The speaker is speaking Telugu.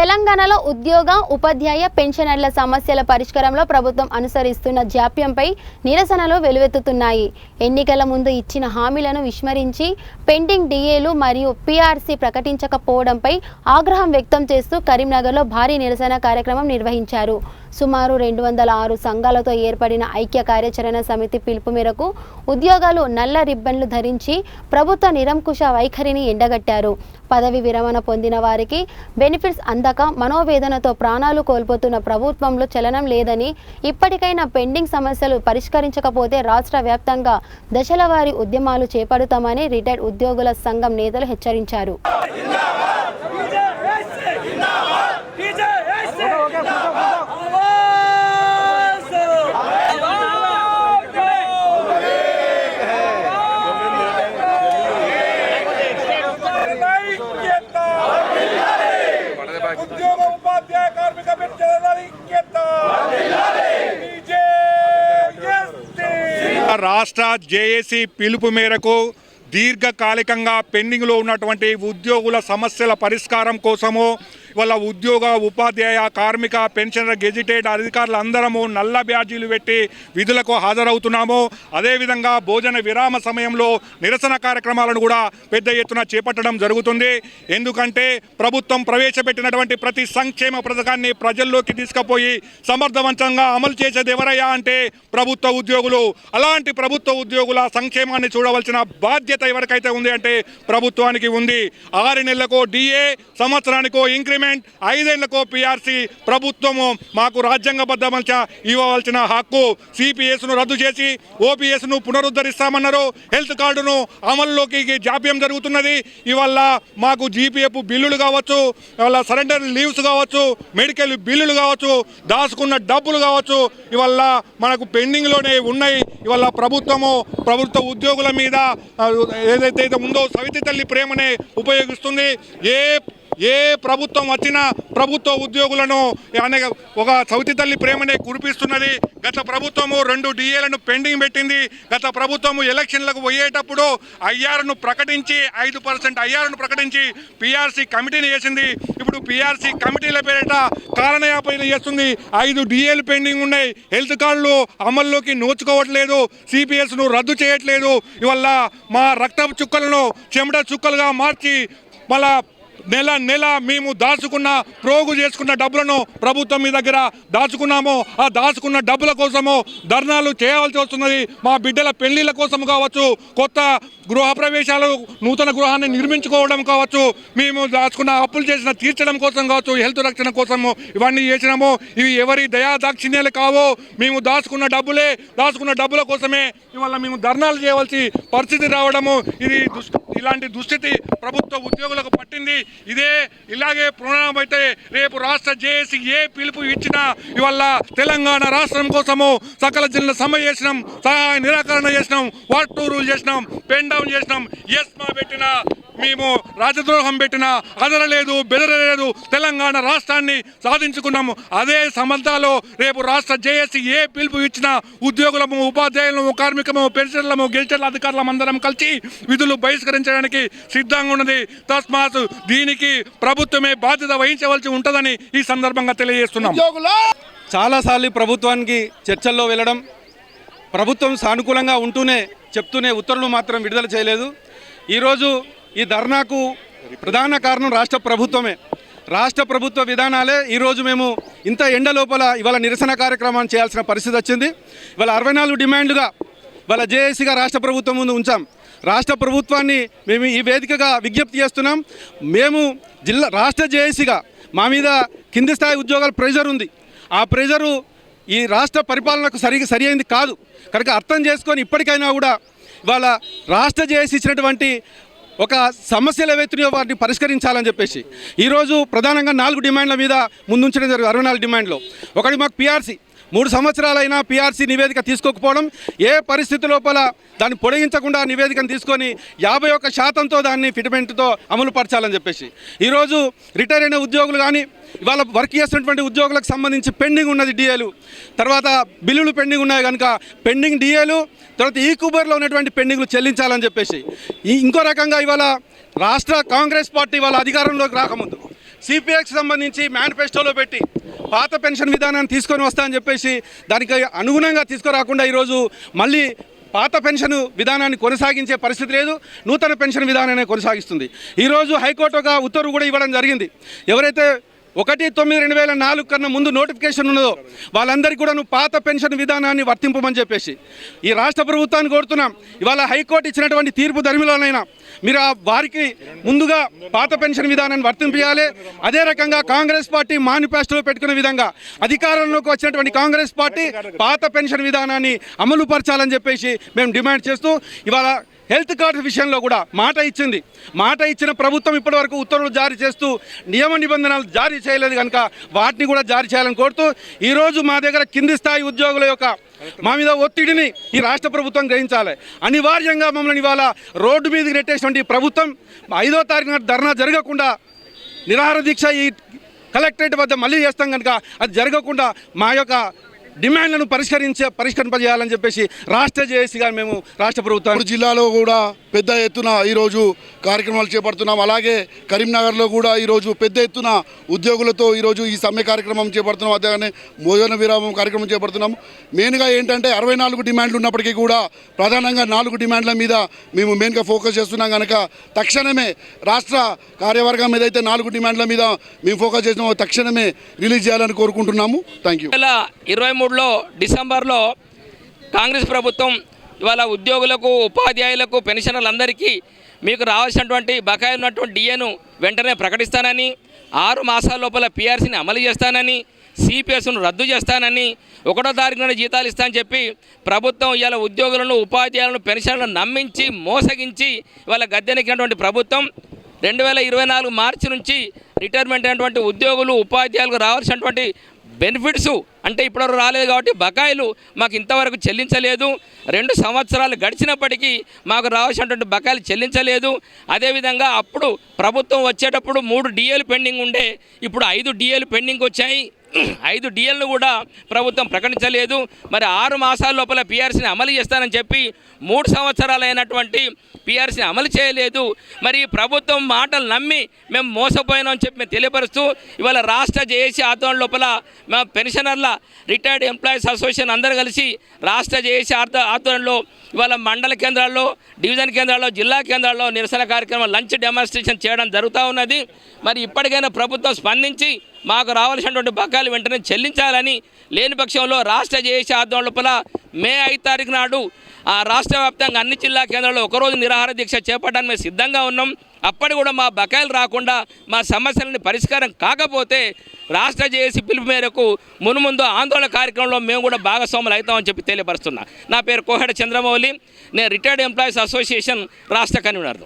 తెలంగాణలో ఉద్యోగ ఉపాధ్యాయ పెన్షనర్ల సమస్యల పరిష్కారంలో ప్రభుత్వం అనుసరిస్తున్న జాప్యంపై నిరసనలు వెలువెత్తుతున్నాయి. ఎన్నికల ముందు ఇచ్చిన హామీలను విస్మరించి పెండింగ్ డిఏలు మరియు పీఆర్సీ ప్రకటించకపోవడంపై ఆగ్రహం వ్యక్తం చేస్తూ కరీంనగర్లో భారీ నిరసన కార్యక్రమం నిర్వహించారు. సుమారు 206 సంఘాలతో ఏర్పడిన ఐక్య కార్యాచరణ సమితి పిలుపు మేరకు ఉద్యోగాలు నల్ల రిబ్బన్లు ధరించి ప్రభుత్వ నిరంకుశ వైఖరిని ఎండగట్టారు. పదవి విరమణ పొందిన వారికి బెనిఫిట్స్ అందక మనోవేదనతో ప్రాణాలు కోల్పోతున్న ప్రభుత్వంలో చలనం లేదని, ఇప్పటికైనా పెండింగ్ సమస్యలు పరిష్కరించకపోతే రాష్ట్ర వ్యాప్తంగా దశలవారీ ఉద్యమాలు చేపడతామని రిటైర్డ్ ఉద్యోగుల సంఘం నేతలు హెచ్చరించారు. రాష్ట్ర జేఏసీ పిలుపు మేరకు దీర్ఘకాలికంగా పెండింగ్లో ఉన్నటువంటి ఉద్యోగుల సమస్యల పరిష్కారం కోసము వాళ్ళ ఉద్యోగ ఉపాధ్యాయ కార్మిక పెన్షనర్ గెజిటెడ్ అధికారులందరము నల్ల బ్యాడ్జీలు పెట్టి విధులకు హాజరవుతున్నాము. అదేవిధంగా భోజన విరామ సమయంలో నిరసన కార్యక్రమాలను కూడా పెద్ద ఎత్తున చేపట్టడం జరుగుతుంది. ఎందుకంటే ప్రభుత్వం ప్రవేశపెట్టినటువంటి ప్రతి సంక్షేమ పథకాన్ని ప్రజల్లోకి తీసుకుపోయి సమర్థవంతంగా అమలు చేసేది ఎవరయ్యా అంటే ప్రభుత్వ ఉద్యోగులు. అలాంటి ప్రభుత్వ ఉద్యోగుల సంక్షేమాన్ని చూడవలసిన బాధ్యత ఎవరికైతే ఉంది అంటే ప్రభుత్వానికి ఉంది. 6 నెలలకో డిఏ, సంవత్సరానికో ఇంక్రిమెంట్, 5 ఏళ్లకో పీఆర్సీ ప్రభుత్వము మాకు రాజ్యాంగబద్ధంగా ఇవ్వవలసిన హక్కు. సిపిఎస్ను రద్దు చేసి ఓపీఎస్ను పునరుద్ధరిస్తామన్నారు. హెల్త్ కార్డును అమల్లోకి జాప్యం జరుగుతున్నది. ఇవల్ల మాకు జీపీఎఫ్ బిల్లులు కావచ్చు, ఇవాళ సరెండర్ లీవ్స్ కావచ్చు, మెడికల్ బిల్లులు కావచ్చు, దాచుకున్న డబ్బులు కావచ్చు, ఇవల్ల మనకు పెండింగ్లోనే ఉన్నాయి. ఇవల్ల ప్రభుత్వ ఉద్యోగుల మీద ఏదైతే ఉందో సవితి తల్లి ప్రేమనే ఉపయోగిస్తుంది. ఏ ప్రభుత్వం వచ్చినా ప్రభుత్వ ఉద్యోగులను అనేక ఒక సవితి తల్లి ప్రేమనే కురిపిస్తున్నది. గత ప్రభుత్వము 2 డిఏలను పెండింగ్ పెట్టింది. గత ప్రభుత్వము ఎలక్షన్లకు పోయేటప్పుడు ఐఆర్ను ప్రకటించి 5% ఐఆర్ను ప్రకటించి పీఆర్సీ కమిటీని వేసింది. ఇప్పుడు పీఆర్సీ కమిటీల పేరిట కాలయాపన చేస్తుంది. 5 డిఏలు పెండింగ్ ఉన్నాయి. హెల్త్ కార్డులు అమల్లోకి నోచుకోవట్లేదు. సిపిఎస్ను రద్దు చేయట్లేదు. ఇవల్ల మా రక్తపు చుక్కలను చెమట చుక్కలుగా మార్చి మళ్ళా నెల మేము దాచుకున్న ప్రోగు చేసుకున్న డబ్బులను ప్రభుత్వం మీ దగ్గర దాచుకున్నాము. ఆ దాచుకున్న డబ్బుల కోసము ధర్నాలు చేయవలసి వస్తున్నది. మా బిడ్డల పెళ్లిళ్ళ కోసం కావచ్చు, కొత్త గృహప్రవేశాలు, నూతన గృహాన్ని నిర్మించుకోవడం కావచ్చు, మేము దాచుకున్న అప్పులు చేసిన తీర్చడం కోసం కావచ్చు, హెల్త్ రక్షణ కోసము ఇవన్నీ చేసినాము. ఇవి ఎవరి దయాదాక్షిణ్యాలు కావో. మేము దాచుకున్న డబ్బుల కోసమే ఇవాళ మేము ధర్నాలు చేయవలసి పరిస్థితి రావడము. ఇలాంటి దుస్థితి ప్రభుత్వ ఉద్యోగులకు పట్టింది. ఇలాగే పునరావృతమైతే రేపు రాష్ట్ర జేఏసీ ఏ పిలుపు ఇచ్చినా ఇవాళ తెలంగాణ రాష్ట్రం కోసము సకల జిల్లా సమ్మె చేసినాం, సహాయ నిరాకరణ చేసినాం, వాట్ టూ రూల్ చేసినాం, పెన్ డౌన్ చేసినాం. ఎస్మా పెట్టినా మేము రాజద్రోహం పెట్టినా అదరలేదు, బెదరలేదు. తెలంగాణ రాష్ట్రాన్ని సాధించుకున్నాము. అదే సంబంధాలు రేపు రాష్ట్ర జేఏసీ ఏ పిలుపు ఇచ్చినా ఉద్యోగులము, ఉపాధ్యాయులము, కార్మికము, పెన్షన్లము, గెజిటెడ్ అధికారులం అందరం కలిసి విధులు బహిష్కరించడానికి సిద్ధంగా ఉన్నది. తస్మాత్ దీనికి ప్రభుత్వమే బాధ్యత వహించవలసి ఉంటుందని ఈ సందర్భంగా తెలియజేస్తున్నాం. చాలాసార్లు ప్రభుత్వానికి చర్చల్లో వెళ్ళడం, ప్రభుత్వం సానుకూలంగా చెప్తూనే ఉత్తర్వులు మాత్రం విడుదల చేయలేదు. ఈరోజు ఈ ధర్నాకు ప్రధాన కారణం రాష్ట్ర ప్రభుత్వమే. రాష్ట్ర ప్రభుత్వ విధానాలే ఈరోజు మేము ఇంత ఎండ లోపల ఇవాళ నిరసన కార్యక్రమాన్ని చేయాల్సిన పరిస్థితి వచ్చింది. ఇవాళ 64 డిమాండ్లుగా ఇవాళ జేఏసీగా రాష్ట్ర ప్రభుత్వం ముందు ఉంచాం. రాష్ట్ర ప్రభుత్వాన్ని మేము ఈ వేదికగా విజ్ఞప్తి చేస్తున్నాం. మేము రాష్ట్ర జేఏసీగా మా మీద కింది స్థాయి ఉద్యోగాల ప్రెజర్ ఉంది. ఆ ప్రెజరు ఈ రాష్ట్ర పరిపాలనకు సరి అయింది కాదు. కనుక అర్థం చేసుకొని ఇప్పటికైనా కూడా ఇవాళ రాష్ట్ర జేఏసీ ఇచ్చినటువంటి ఒక సమస్యలు ఏవైతున్నాయో వాటిని పరిష్కరించాలని చెప్పేసి ఈరోజు ప్రధానంగా 4 డిమాండ్ల మీద ముందుంచడం జరిగింది. 64 డిమాండ్లో ఒకటి మాకు పీఆర్సీ 3 సంవత్సరాలైనా పీఆర్సీ నివేదిక తీసుకోకపోవడం, ఏ పరిస్థితి లోపల దాన్ని పొడిగించకుండా నివేదికను తీసుకొని 51% దాన్ని ఫిట్మెంట్తో అమలు పరచాలని చెప్పేసి ఈరోజు రిటైర్ అయిన ఉద్యోగులు కానీ ఇవాళ వర్క్ చేస్తున్నటువంటి ఉద్యోగులకు సంబంధించి పెండింగ్ ఉన్నది డిఏలు, తర్వాత బిల్లులు పెండింగ్ ఉన్నాయి. కనుక పెండింగ్ డిఏలు, తర్వాత ఈ కుబర్లో ఉన్నటువంటి పెండింగ్లు చెల్లించాలని చెప్పేసి ఇంకో రకంగా ఇవాళ రాష్ట్ర కాంగ్రెస్ పార్టీ వాళ్ళ అధికారంలోకి రాకముందు సిపిఎక్స్ సంబంధించి మేనిఫెస్టోలో పెట్టి పాత పెన్షన్ విధానాన్ని తీసుకొని వస్తా అని చెప్పేసి దానికి అనుగుణంగా తీసుకురాకుండా ఈరోజు మళ్ళీ పాత పెన్షన్ విధానాన్ని కొనసాగించే పరిస్థితి లేదు, నూతన పెన్షన్ విధానాన్ని కొనసాగిస్తుంది. ఈరోజు హైకోర్టు ఒక ఉత్తర్వు కూడా ఇవ్వడం జరిగింది. ఎవరైతే 1/9/2004 కన్నా ముందు నోటిఫికేషన్ ఉన్నదో వాళ్ళందరికీ కూడా పాత పెన్షన్ విధానాన్ని వర్తింపమని చెప్పేసి ఈ రాష్ట్ర ప్రభుత్వాన్ని కోరుతున్నాం. ఇవాళ హైకోర్టు ఇచ్చినటువంటి తీర్పు ధర్మిలోనైనా మీరు వారికి ముందుగా పాత పెన్షన్ విధానాన్ని వర్తింపజేయాలి. అదే రకంగా కాంగ్రెస్ పార్టీ మేనిఫెస్టోలో పెట్టుకున్న విధంగా అధికారంలోకి వచ్చినటువంటి కాంగ్రెస్ పార్టీ పాత పెన్షన్ విధానాన్ని అమలు పరచాలని చెప్పేసి మేము డిమాండ్ చేస్తూ ఇవాళ హెల్త్ కార్డు విషయంలో కూడా మాట ఇచ్చిన ప్రభుత్వం ఇప్పటివరకు ఉత్తర్వులు జారీ చేస్తూ నియమ నిబంధనలు జారీ చేయలేదు కనుక వాటిని కూడా జారీ చేయాలని కోరుతూ ఈరోజు మా దగ్గర కింది స్థాయి ఉద్యోగుల యొక్క మా మీద ఒత్తిడిని ఈ రాష్ట్ర ప్రభుత్వం గ్రహించాలి. అనివార్యంగా మమ్మల్ని ఇవాళ రోడ్డు మీదకి నెట్టేటువంటి ప్రభుత్వం 5వ తారీఖున ధర్నా జరగకుండా నిరాహార దీక్ష ఈ కలెక్టరేట్ వద్ద మళ్ళీ చేస్తాం కనుక అది జరగకుండా మా యొక్క డిమాండ్లను పరిష్కరింపజేయాలని చెప్పేసి రాష్ట్ర జేఏసీగా మేము రాష్ట్ర ప్రభుత్వం జిల్లాలో కూడా పెద్ద ఎత్తున ఈరోజు కార్యక్రమాలు చేపడుతున్నాం. అలాగే కరీంనగర్లో కూడా ఈరోజు పెద్ద ఎత్తున ఉద్యోగులతో ఈరోజు ఈ సమ్మె కార్యక్రమం చేపడుతున్నాం. అదేగానే భోజన విరామం కార్యక్రమం చేపడుతున్నాం. మెయిన్గా ఏంటంటే 64 డిమాండ్లు ఉన్నప్పటికీ కూడా ప్రధానంగా 4 డిమాండ్ల మీద మేము మెయిన్గా ఫోకస్ చేస్తున్నాం కనుక తక్షణమే రాష్ట్ర కార్యవర్గం ఏదైతే 4 డిమాండ్ల మీద మేము ఫోకస్ చేసినామో తక్షణమే రిలీజ్ చేయాలని కోరుకుంటున్నాము. Thank you. 2023 డిసెంబర్లో కాంగ్రెస్ ప్రభుత్వం ఇవాళ ఉద్యోగులకు, ఉపాధ్యాయులకు, పెన్షనర్లందరికీ మీకు రావాల్సినటువంటి బకాయి ఉన్నటువంటి డిఏను వెంటనే ప్రకటిస్తానని, 6 మాసాల లోపల పిఆర్సీని అమలు చేస్తానని, సిపిఎస్ను రద్దు చేస్తానని, 1వ తారీఖున జీతాలు ఇస్తానని చెప్పి ప్రభుత్వం ఇవాళ ఉద్యోగులను, ఉపాధ్యాయులను, పెన్షన్లను నమ్మించి మోసగించి ఇవాళ గద్దెనెక్కినటువంటి ప్రభుత్వం 2024 మార్చి నుంచి రిటైర్మెంట్ అయినటువంటి ఉద్యోగులు, ఉపాధ్యాయులకు రావాల్సినటువంటి బెనిఫిట్స్ అంటే ఇప్పటివరకు రాలేదు కాబట్టి బకాయిలు మాకు ఇంతవరకు చెల్లించలేదు. 2 సంవత్సరాలు గడిచినప్పటికీ మాకు రావాల్సినటువంటి బకాయిలు చెల్లించలేదు. అదేవిధంగా అప్పుడు ప్రభుత్వం వచ్చేటప్పుడు 3 డిఏలు పెండింగ్ ఉండే, ఇప్పుడు 5 డిఏలు పెండింగ్ వచ్చాయి. 5 డిఎల్ను కూడా ప్రభుత్వం ప్రకటించలేదు. మరి 6 మాసాల లోపల పిఆర్సీని అమలు చేస్తానని చెప్పి 3 సంవత్సరాలు అయినటువంటి పిఆర్సీని అమలు చేయలేదు. మరి ప్రభుత్వం మాటలు నమ్మి మేము మోసపోయినామని చెప్పి మేము తెలియపరుస్తూ ఇవాళ రాష్ట్ర జేఏసీ ఆధ్వర్యం లోపల మా పెన్షనర్ల రిటైర్డ్ ఎంప్లాయీస్ అసోసియేషన్ అందరూ కలిసి రాష్ట్ర జేఏసీ ఆధ్వర్యంలో ఇవాళ మండల కేంద్రాల్లో, డివిజన్ కేంద్రాల్లో, జిల్లా కేంద్రాల్లో నిరసన కార్యక్రమం, లంచ్ డెమాన్స్ట్రేషన్ చేయడం జరుగుతూ ఉన్నది. మరి ఇప్పటికైనా ప్రభుత్వం స్పందించి మాకు రావాల్సినటువంటి బకాయిలు వెంటనే చెల్లించాలని, లేని పక్షంలో రాష్ట్ర జేఏసీ ఆధ్వర్యం లోపల మే 5 తారీఖు నాడు రాష్ట్ర వ్యాప్తంగా అన్ని జిల్లా కేంద్రాల్లో ఒకరోజు నిరాహార దీక్ష చేపట్టడానికి మేము సిద్ధంగా ఉన్నాం. అప్పటి కూడా మా బకాయిలు రాకుండా, మా సమస్యలని పరిష్కారం కాకపోతే రాష్ట్ర జేఏసీ పిలుపు మేరకు మున్ముందు ఆందోళన కార్యక్రమంలో మేము కూడా భాగస్వాములు అవుతామని చెప్పి తెలియపరుస్తున్నా. నా పేరు కోహెడ చంద్రమౌళి, నేను రిటైర్డ్ ఎంప్లాయీస్ అసోసియేషన్ రాష్ట్ర కన్వీనర్.